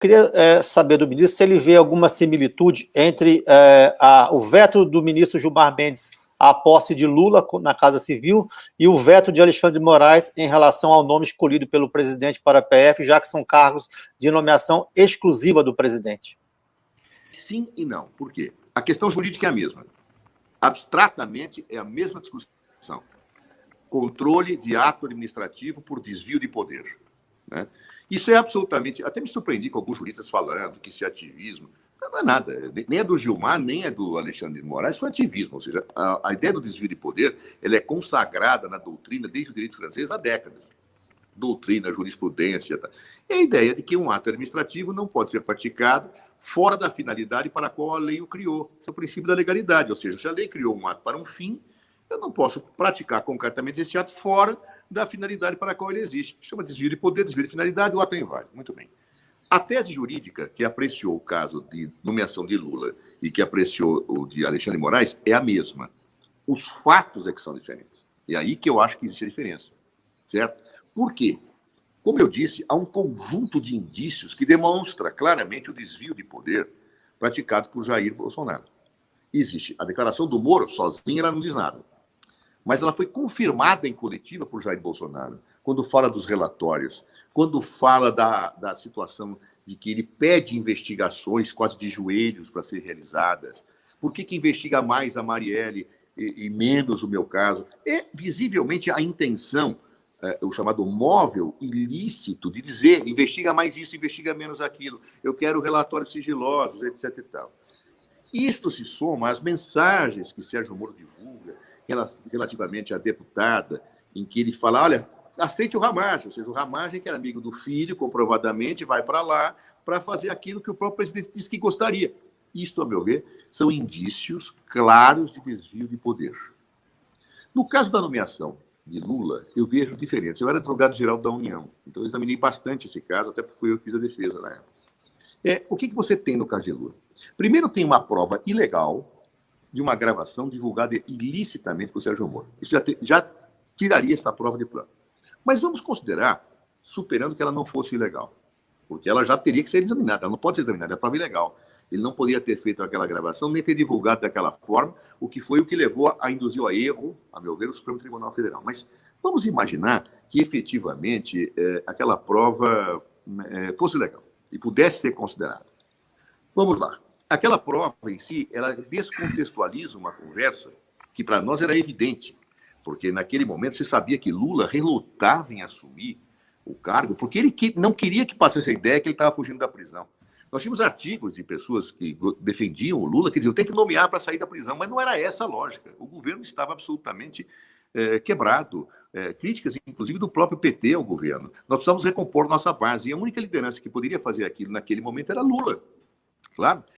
Queria saber do ministro se ele vê alguma similitude entre o veto do ministro Gilmar Mendes à posse de Lula na Casa Civil e o veto de Alexandre de Moraes em relação ao nome escolhido pelo presidente para a PF, já que são cargos de nomeação exclusiva do presidente. Sim e não. Por quê? A questão jurídica é a mesma. Abstratamente, é a mesma discussão. Controle de ato administrativo por desvio de poder, né? Isso é absolutamente... Até me surpreendi com alguns juristas falando que isso é ativismo. Não é nada. Nem é do Gilmar, nem é do Alexandre de Moraes. Isso é ativismo. Ou seja, a ideia do desvio de poder ela é consagrada na doutrina desde o direito francês há décadas. Doutrina, jurisprudência. Tá? É a ideia de que um ato administrativo não pode ser praticado fora da finalidade para a qual a lei o criou. Esse é o princípio da legalidade. Ou seja, se a lei criou um ato para um fim, eu não posso praticar concretamente esse ato fora da finalidade para a qual ele existe. Chama de desvio de poder, desvio de finalidade, o ato é inválido. Muito bem. A tese jurídica que apreciou o caso de nomeação de Lula e que apreciou o de Alexandre de Moraes é a mesma. Os fatos é que são diferentes. É aí que eu acho que existe a diferença. Certo? Por quê? Como eu disse, há um conjunto de indícios que demonstra claramente o desvio de poder praticado por Jair Bolsonaro. Existe a declaração do Moro, sozinha ela não diz nada. Mas ela foi confirmada em coletiva por Jair Bolsonaro, quando fala dos relatórios, quando fala da situação de que ele pede investigações quase de joelhos para serem realizadas. Por que investiga mais a Marielle e menos o meu caso? É visivelmente a intenção, o chamado móvel ilícito, de dizer investiga mais isso, investiga menos aquilo, eu quero relatórios sigilosos, etc. e tal. Isto se soma às mensagens que Sérgio Moro divulga, relativamente à deputada, em que ele fala, olha, aceite o Ramagem, ou seja, o Ramagem, que era amigo do filho, comprovadamente, vai para lá para fazer aquilo que o próprio presidente disse que gostaria. Isto, a meu ver, são indícios claros de desvio de poder. No caso da nomeação de Lula, eu vejo diferença. Eu era advogado-geral da União, então eu examinei bastante esse caso, até porque fui eu que fiz a defesa na época. O que você tem no caso de Lula? Primeiro, tem uma prova ilegal de uma gravação divulgada ilicitamente por Sérgio Moro. Isso já tiraria essa prova de plano. Mas vamos considerar, superando que ela não fosse ilegal, porque ela já teria que ser examinada, ela não pode ser examinada, é prova ilegal. Ele não poderia ter feito aquela gravação, nem ter divulgado daquela forma, o que levou a induzir a erro, a meu ver, o Supremo Tribunal Federal. Mas vamos imaginar que, efetivamente, aquela prova fosse legal e pudesse ser considerada. Vamos lá. Aquela prova em si, ela descontextualiza uma conversa que para nós era evidente, porque naquele momento se sabia que Lula relutava em assumir o cargo, porque ele não queria que passasse a ideia que ele estava fugindo da prisão. Nós tínhamos artigos de pessoas que defendiam o Lula, que diziam, tem que nomear para sair da prisão, mas não era essa a lógica. O governo estava absolutamente quebrado. Críticas, inclusive, do próprio PT ao governo. Nós precisávamos recompor nossa base, e a única liderança que poderia fazer aquilo naquele momento era Lula. Claro.